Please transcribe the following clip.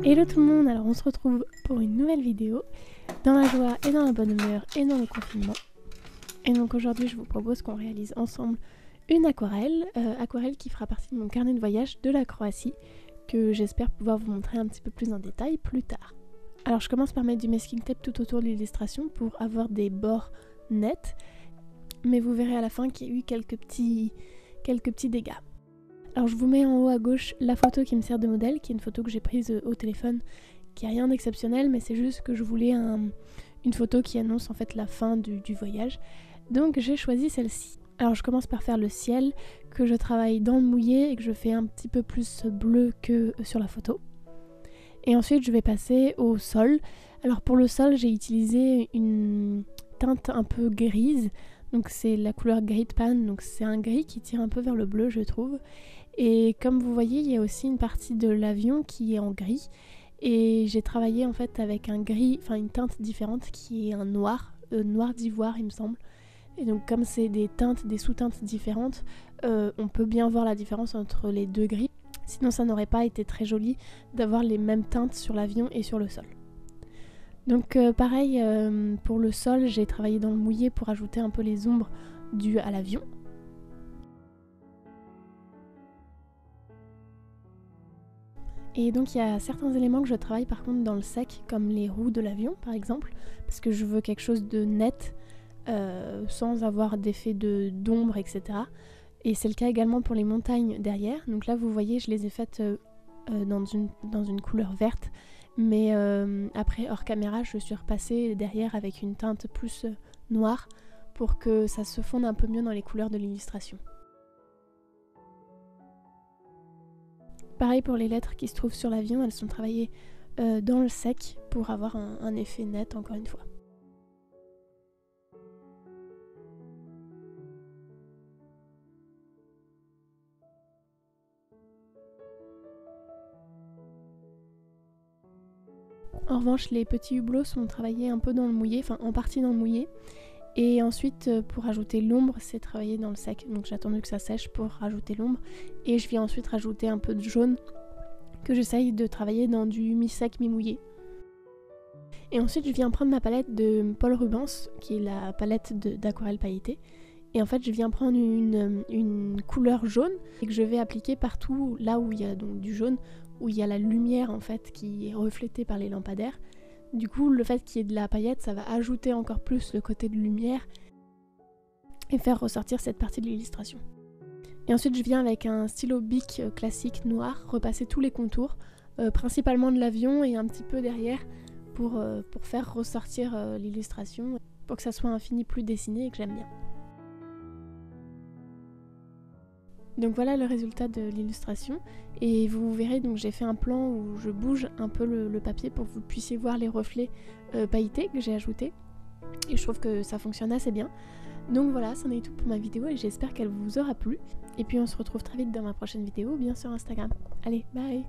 Hello tout le monde, alors on se retrouve pour une nouvelle vidéo, dans la joie et dans la bonne humeur et dans le confinement. Et donc aujourd'hui je vous propose qu'on réalise ensemble une aquarelle, aquarelle qui fera partie de mon carnet de voyage de la Croatie, que j'espère pouvoir vous montrer un petit peu plus en détail plus tard. Alors je commence par mettre du masking tape tout autour de l'illustration pour avoir des bords nets, mais vous verrez à la fin qu'il y a eu quelques petits dégâts. Alors je vous mets en haut à gauche la photo qui me sert de modèle, qui est une photo que j'ai prise au téléphone, qui n'a rien d'exceptionnel, mais c'est juste que je voulais une photo qui annonce en fait la fin du voyage. Donc j'ai choisi celle-ci. Alors je commence par faire le ciel, que je travaille dans le mouillé et que je fais un petit peu plus bleu que sur la photo. Et ensuite je vais passer au sol. Alors pour le sol j'ai utilisé une teinte un peu grise, donc c'est la couleur gris de panne, donc c'est un gris qui tire un peu vers le bleu je trouve. Et comme vous voyez, il y a aussi une partie de l'avion qui est en gris. Et j'ai travaillé en fait avec un gris, enfin une teinte différente qui est un noir, noir d'ivoire il me semble. Et donc comme c'est des teintes, des sous-teintes différentes, on peut bien voir la différence entre les deux gris. Sinon ça n'aurait pas été très joli d'avoir les mêmes teintes sur l'avion et sur le sol. Donc pareil, pour le sol, j'ai travaillé dans le mouillé pour ajouter un peu les ombres dues à l'avion. Et donc il y a certains éléments que je travaille par contre dans le sec, comme les roues de l'avion par exemple, parce que je veux quelque chose de net, sans avoir d'effet d'ombre, etc. Et c'est le cas également pour les montagnes derrière. Donc là vous voyez, je les ai faites dans une couleur verte, mais après hors caméra je suis repassée derrière avec une teinte plus noire pour que ça se fonde un peu mieux dans les couleurs de l'illustration. Pareil pour les lettres qui se trouvent sur l'avion, elles sont travaillées dans le sec pour avoir un effet net encore une fois. En revanche, les petits hublots sont travaillés un peu dans le mouillé, enfin en partie dans le mouillé. Et ensuite, pour ajouter l'ombre, c'est travaillé dans le sec. Donc j'ai attendu que ça sèche pour rajouter l'ombre. Et je viens ensuite rajouter un peu de jaune que j'essaye de travailler dans du mi-sec, mi-mouillé. Et ensuite, je viens prendre ma palette de Paul Rubens, qui est la palette d'aquarelle pailletée. Et en fait, je viens prendre une couleur jaune et que je vais appliquer partout là où il y a donc du jaune, où il y a la lumière en fait qui est reflétée par les lampadaires. Du coup, le fait qu'il y ait de la paillette, ça va ajouter encore plus le côté de lumière et faire ressortir cette partie de l'illustration. Et ensuite, je viens avec un stylo Bic classique noir repasser tous les contours, principalement de l'avion et un petit peu derrière pour faire ressortir l'illustration, pour que ça soit un fini plus dessiné et que j'aime bien. Donc voilà le résultat de l'illustration et vous verrez, donc j'ai fait un plan où je bouge un peu le papier pour que vous puissiez voir les reflets pailletés que j'ai ajoutés et je trouve que ça fonctionne assez bien. Donc voilà, c'en est tout pour ma vidéo et j'espère qu'elle vous aura plu et puis on se retrouve très vite dans ma prochaine vidéo, bien sur Instagram. Allez, bye!